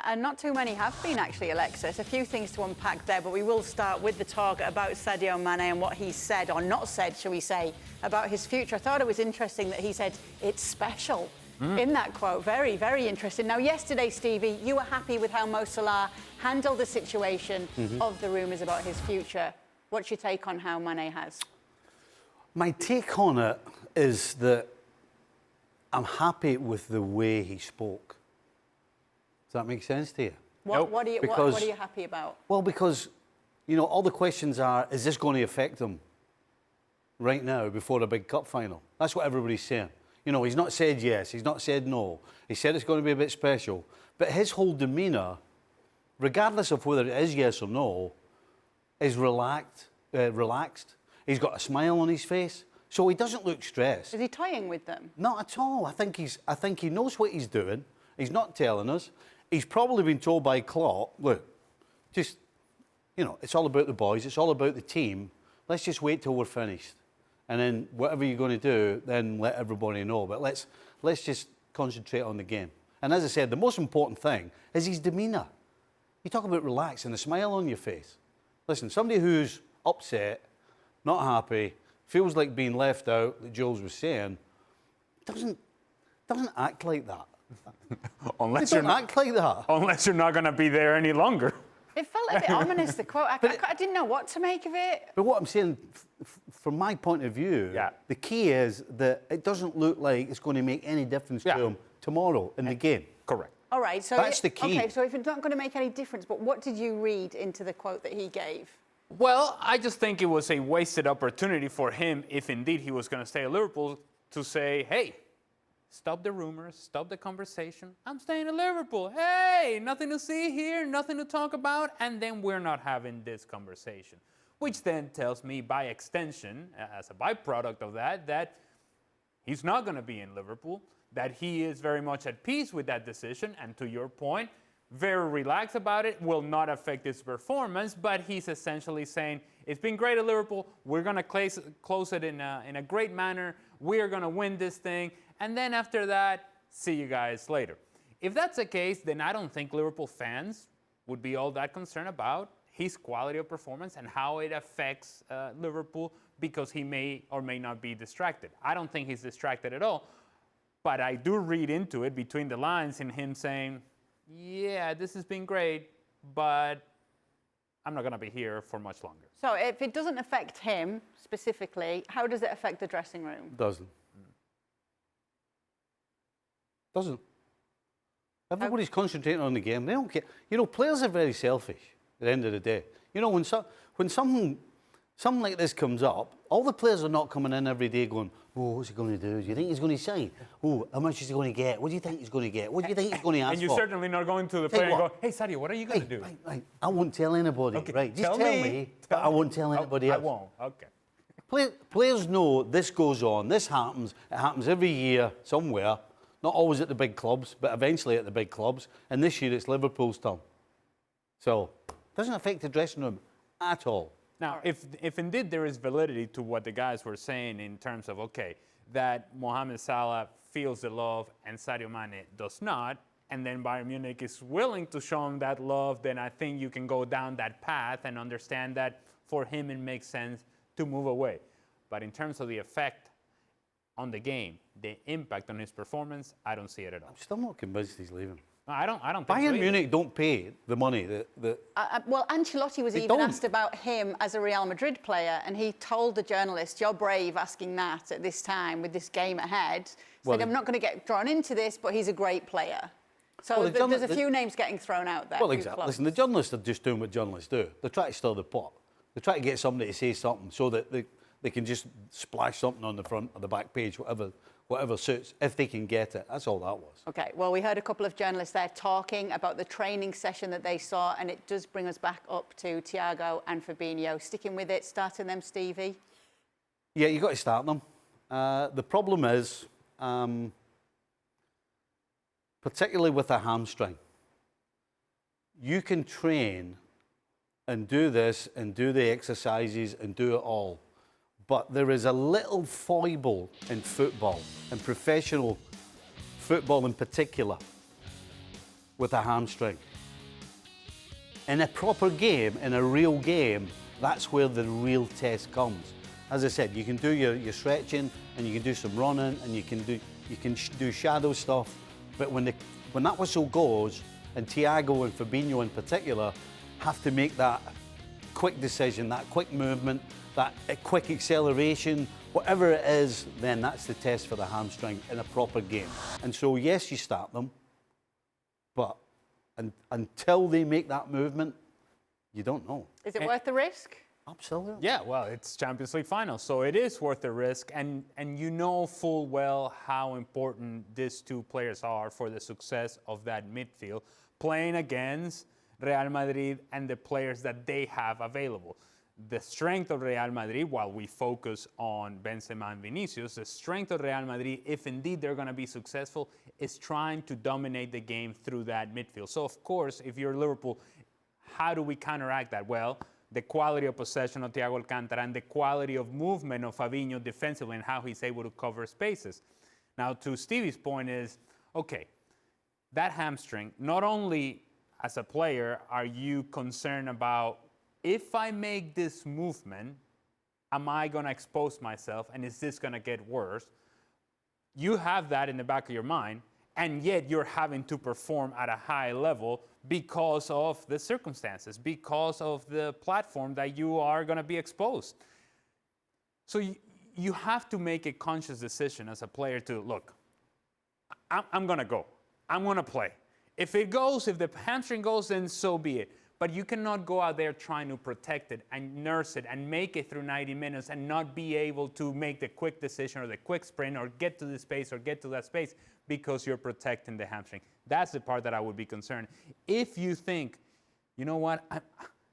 And not too many have been, actually, Alexis. A few things to unpack there, but we will start with the talk about Sadio Mane and what he said, or not said, shall we say, about his future. I thought it was interesting that he said, it's special, in that quote. Very, very interesting. Now, yesterday, Stevie, you were happy with how Mo Salah handled the situation of the rumours about his future. What's your take on how Mane has? My take on it is that I'm happy with the way he spoke. Does that make sense to you? What are you happy about? Well, because, you know, all the questions are, is this going to affect him right now before the big cup final? That's what everybody's saying. You know, he's not said yes, he's not said no. He said it's going to be a bit special. But his whole demeanour, regardless of whether it is yes or no, is relaxed. He's got a smile on his face, so he doesn't look stressed. Is he toying with them? Not at all. I think he knows what he's doing. He's not telling us. He's probably been told by Klopp, look, just, you know, it's all about the boys, it's all about the team. Let's just wait till we're finished. And then whatever you're going to do, then let everybody know. But let's just concentrate on the game. And as I said, the most important thing is his demeanour. You talk about relax and a smile on your face. Listen, somebody who's upset, not happy, feels like being left out, like Jules was saying, doesn't act like that. Unless you're not act like that. Unless you're not going to be there any longer. It felt a bit ominous, the quote. I didn't know what to make of it. But what I'm saying, from my point of view, the key is that it doesn't look like it's going to make any difference to him tomorrow in the game. Correct. All right, so that's the key. Okay, so if it's not going to make any difference, but what did you read into the quote that he gave? Well, I just think it was a wasted opportunity for him, if indeed he was going to stay at Liverpool, to say, hey, stop the rumors, stop the conversation. I'm staying at Liverpool. Hey, nothing to see here, nothing to talk about, and then we're not having this conversation. Which then tells me, by extension, as a byproduct of that, that he's not going to be in Liverpool, that he is very much at peace with that decision, and to your point, very relaxed about it, will not affect his performance, but he's essentially saying, it's been great at Liverpool, we're going to close it in a great manner, we're going to win this thing, and then after that, see you guys later. If that's the case, then I don't think Liverpool fans would be all that concerned about his quality of performance and how it affects Liverpool, because he may or may not be distracted. I don't think he's distracted at all, but I do read into it between the lines in him saying, yeah, this has been great, but I'm not going to be here for much longer. So if it doesn't affect him specifically, how does it affect the dressing room? Doesn't. Doesn't. Everybody's concentrating on the game. They don't care. You know, players are very selfish at the end of the day. You know, when something like this comes up, all the players are not coming in every day going, oh, what's he going to do? Do you think he's going to sign? Oh, how much is he going to get? What do you think he's going to get? What do you think he's going to ask for? And you're certainly not going to the player and go, hey, Sadio, what are you going to do? Right. I won't tell anybody. Okay. Right, just tell me, but I won't tell anybody else. I won't, okay. Players know this goes on, this happens. It happens every year somewhere. Not always at the big clubs, but eventually at the big clubs. And this year it's Liverpool's turn. So, it doesn't affect the dressing room at all. Now, if indeed there is validity to what the guys were saying in terms of, okay, that Mohamed Salah feels the love and Sadio Mane does not, and then Bayern Munich is willing to show him that love, then I think you can go down that path and understand that for him it makes sense to move away. But in terms of the effect on the game, the impact on his performance, I don't see it at all. I'm still not convinced he's leaving. No, I don't think Bayern Munich don't pay the money well, Ancelotti was even asked about him as a Real Madrid player, and he told the journalist, you're brave asking that at this time with this game ahead. Said, I'm not going to get drawn into this, but he's a great player. So there's a few names getting thrown out there. Well, exactly. Listen, the journalists are just doing what journalists do. They try to stir the pot. They try to get somebody to say something so that they can just splash something on the front or the back page, whatever suits, if they can get it. That's all that was. OK, well, we heard a couple of journalists there talking about the training session that they saw, and it does bring us back up to Thiago and Fabinho. Sticking with it, starting them, Stevie? Yeah, you've got to start them. The problem is, particularly with a hamstring, you can train and do this and do the exercises and do it all. But there is a little foible in football, and professional football in particular, with a hamstring. In a proper game, in a real game, that's where the real test comes. As I said, you can do your stretching and you can do some running and you can do shadow stuff, but when that whistle goes, and Thiago and Fabinho in particular have to make that quick decision, that quick movement, that quick acceleration, whatever it is, then that's the test for the hamstring in a proper game. And so yes, you start them, but until they make that movement, you don't know. Is it worth the risk? Absolutely. Yeah, well, it's Champions League final, so it is worth the risk. And you know full well how important these two players are for the success of that midfield, playing against Real Madrid and the players that they have available. The strength of Real Madrid, while we focus on Benzema and Vinicius, the strength of Real Madrid, if indeed they're going to be successful, is trying to dominate the game through that midfield. So, of course, if you're Liverpool, how do we counteract that? Well, the quality of possession of Thiago Alcantara and the quality of movement of Fabinho defensively and how he's able to cover spaces. Now, to Stevie's point is, okay, that hamstring, not only as a player are you concerned about, if I make this movement, am I going to expose myself and is this going to get worse? You have that in the back of your mind, and yet you're having to perform at a high level because of the circumstances, because of the platform that you are going to be exposed. So you have to make a conscious decision as a player to, look, I'm going to go. I'm going to play. If it goes, if the hamstring goes, then so be it. But you cannot go out there trying to protect it and nurse it and make it through 90 minutes and not be able to make the quick decision or the quick sprint or get to the space or get to that space because you're protecting the hamstring. That's the part that I would be concerned. If you think, you know what,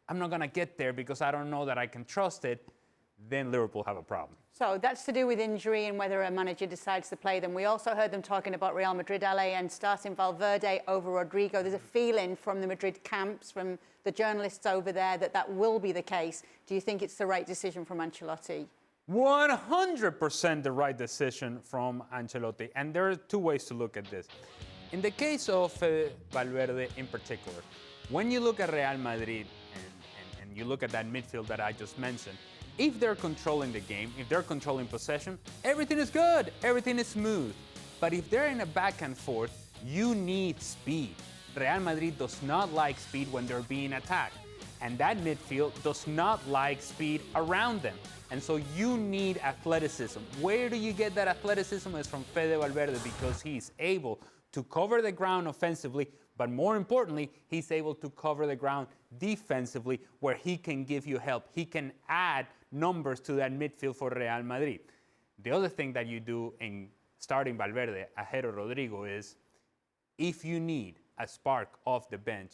I'm not going to get there because I don't know that I can trust it, then Liverpool have a problem. So that's to do with injury and whether a manager decides to play them. We also heard them talking about Real Madrid, LA, and starting Valverde over Rodrigo. There's a feeling from the Madrid camps, from the journalists over there, that will be the case. Do you think it's the right decision from Ancelotti? 100% the right decision from Ancelotti. And there are two ways to look at this. In the case of Valverde in particular, when you look at Real Madrid and you look at that midfield that I just mentioned, if they're controlling the game, if they're controlling possession, everything is good, everything is smooth. But if they're in a back and forth, you need speed. Real Madrid does not like speed when they're being attacked. And that midfield does not like speed around them. And so you need athleticism. Where do you get that athleticism? It's from Fede Valverde, because he's able to cover the ground offensively, but more importantly, he's able to cover the ground defensively where he can give you help. He can add numbers to that midfield for Real Madrid. The other thing that you do in starting Valverde ahead of Rodrigo is, if you need a spark off the bench,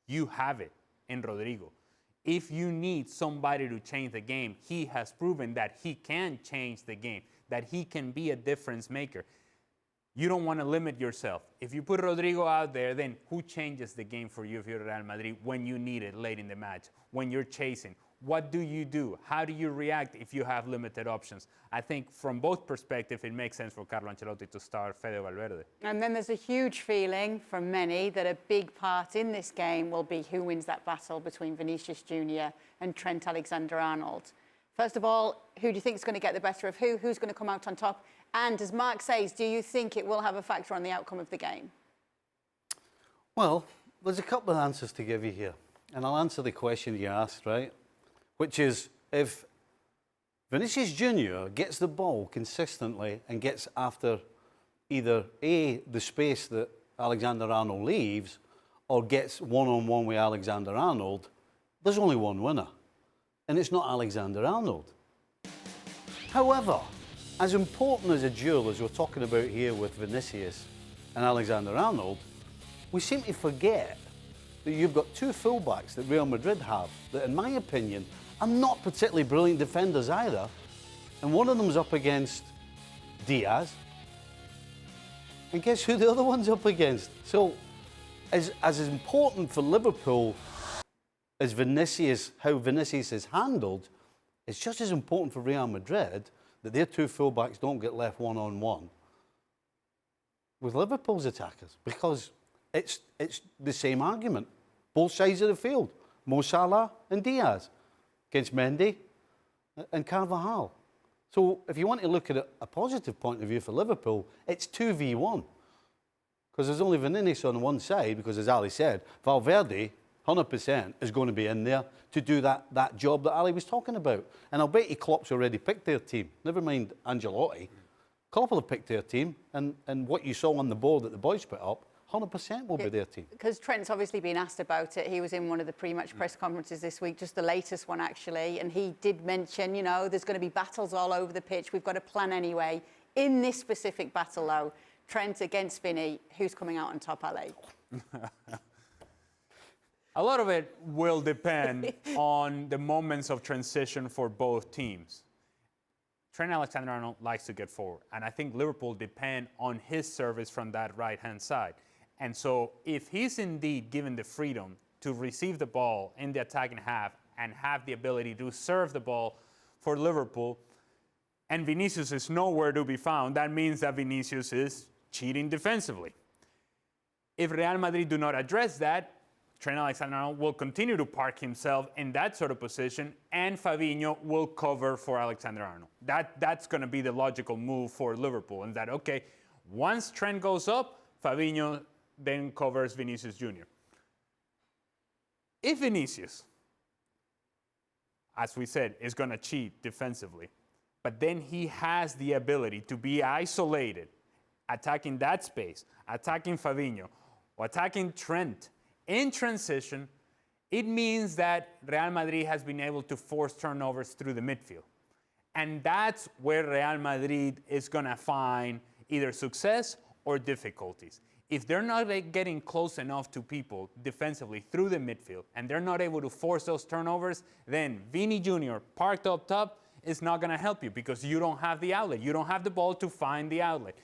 you have it in Rodrigo. If you need somebody to change the game, he has proven that he can change the game, that he can be a difference maker. You don't want to limit yourself. If you put Rodrigo out there, then who changes the game for you if you're Real Madrid when you need it late in the match, when you're chasing? What do you do? How do you react if you have limited options? I think from both perspectives, it makes sense for Carlo Ancelotti to start Fede Valverde. And then there's a huge feeling from many that a big part in this game will be who wins that battle between Vinicius Jr. and Trent Alexander-Arnold. First of all, who do you think is going to get the better of who? Who's going to come out on top? And as Mark says, do you think it will have a factor on the outcome of the game? Well, there's a couple of answers to give you here. And I'll answer the question you asked, right? Which is, if Vinicius Jr. gets the ball consistently and gets after either A, the space that Alexander-Arnold leaves, or gets one-on-one with Alexander-Arnold, there's only one winner. And it's not Alexander-Arnold. However, as important as a duel as we're talking about here with Vinicius and Alexander-Arnold, we seem to forget that you've got two fullbacks that Real Madrid have that, in my opinion, are not particularly brilliant defenders either. And one of them's up against Diaz. And guess who the other one's up against? So, as important for Liverpool as Vinicius, how Vinicius is handled, it's just as important for Real Madrid that their two fullbacks don't get left one-on-one with Liverpool's attackers. Because it's the same argument. Both sides of the field. Mo Salah and Diaz against Mendy and Carvajal. So if you want to look at a positive point of view for Liverpool, it's 2v1. Because there's only Vinicius on one side, because as Ali said, Valverde, 100%, is going to be in there to do that job that Ali was talking about. And I'll bet you Klopp's already picked their team. Never mind Ancelotti. Klopp will have picked their team, and what you saw on the board that the boys put up, 100% will be their team. Because Trent's obviously been asked about it. He was in one of the pre-match press conferences this week, just the latest one actually, and he did mention, you know, there's going to be battles all over the pitch. We've got a plan anyway. In this specific battle, though, Trent against Vinny, who's coming out on top, Ali? A lot of it will depend on the moments of transition for both teams. Trent Alexander-Arnold likes to get forward, and I think Liverpool depend on his service from that right-hand side. And so if he's indeed given the freedom to receive the ball in the attacking half and have the ability to serve the ball for Liverpool, and Vinicius is nowhere to be found, that means that Vinicius is cheating defensively. If Real Madrid do not address that, Trent Alexander-Arnold will continue to park himself in that sort of position, and Fabinho will cover for Alexander-Arnold. That's going to be the logical move for Liverpool, and that, okay, once Trent goes up, Fabinho then covers Vinicius Jr. If Vinicius, as we said, is going to cheat defensively, but then he has the ability to be isolated, attacking that space, attacking Fabinho, or attacking Trent in transition, it means that Real Madrid has been able to force turnovers through the midfield. And that's where Real Madrid is going to find either success or difficulties. If they're not getting close enough to people defensively through the midfield and they're not able to force those turnovers, then Vini Jr. parked up top is not going to help you because you don't have the outlet. You don't have the ball to find the outlet.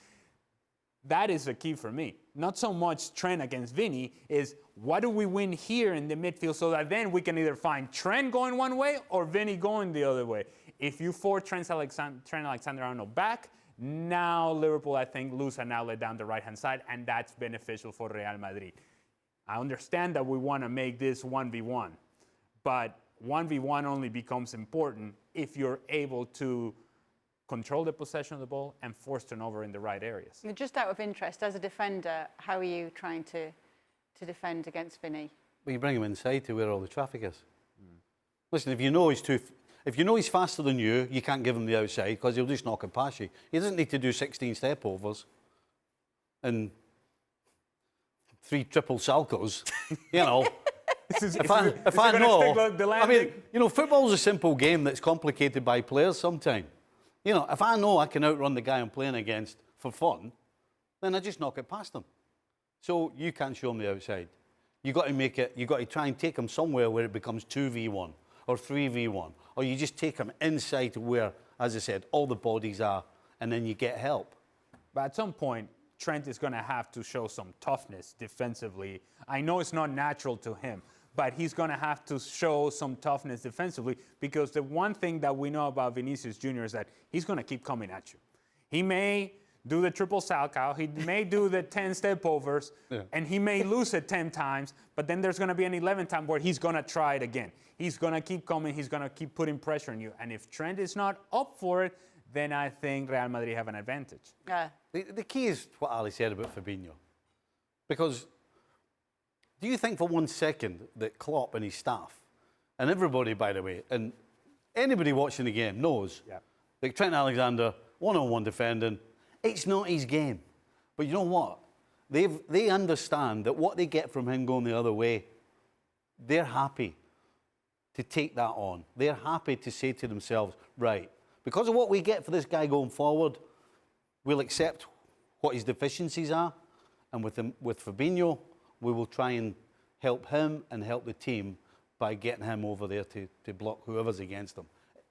That is the key for me. Not so much Trent against Vini, is what do we win here in the midfield so that then we can either find Trent going one way or Vini going the other way. If you force Trent Alexander-Arnold back, now Liverpool, I think, lose an outlet down the right-hand side, and that's beneficial for Real Madrid. I understand that we want to make this 1v1, but 1v1 only becomes important if you're able to control the possession of the ball and force turnover in the right areas. Just out of interest, as a defender, how are you trying to defend against Vinny? Well, you bring him inside to where all the traffic is. Listen, if you know he's faster than you, you can't give him the outside because he'll just knock it past you. He doesn't need to do 16 step-overs and 3 triple saltos, you know. If I know, I mean, you know, football's a simple game that's complicated by players sometimes. You know, if I know I can outrun the guy I'm playing against for fun, then I just knock it past him. So you can't show him the outside. You've got to try and take him somewhere where it becomes 2v1 or 3v1. Or you just take him inside to where, as I said, all the bodies are, and then you get help. But at some point, Trent is going to have to show some toughness defensively. I know it's not natural to him, but he's going to have to show some toughness defensively because the one thing that we know about Vinicius Jr. is that he's going to keep coming at you. He may do the triple salchow, he may do the 10 step-overs, and he may lose it 10 times, but then there's going to be an 11th time where he's going to try it again. He's going to keep coming, he's going to keep putting pressure on you. And if Trent is not up for it, then I think Real Madrid have an advantage. The key is what Ali said about Fabinho. Because do you think for 1 second that Klopp and his staff, and everybody, by the way, and anybody watching the game knows that Trent Alexander, one-on-one defending, it's not his game. But you know what? They understand that what they get from him going the other way, they're happy to take that on. They're happy to say to themselves, right, because of what we get for this guy going forward, we'll accept what his deficiencies are, and with Fabinho, we will try and help him and help the team by getting him over there to block whoever's against him.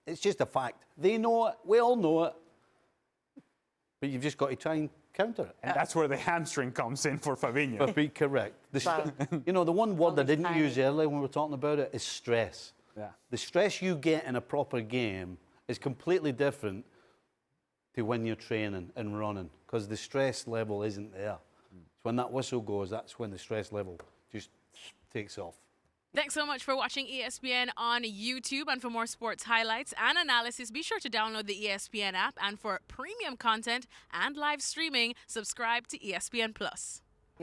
It's just a fact. They know it. We all know it. But you've just got to try and counter it. And that's where the hamstring comes in for Fabinho. But be correct. You know, the one word I didn't use earlier when we were talking about it is stress. Yeah. The stress you get in a proper game is completely different to when you're training and running because the stress level isn't there. When that whistle goes, that's when the stress level just takes off. Thanks so much for watching ESPN on YouTube. And for more sports highlights and analysis, be sure to download the ESPN app. And for premium content and live streaming, subscribe to ESPN Plus.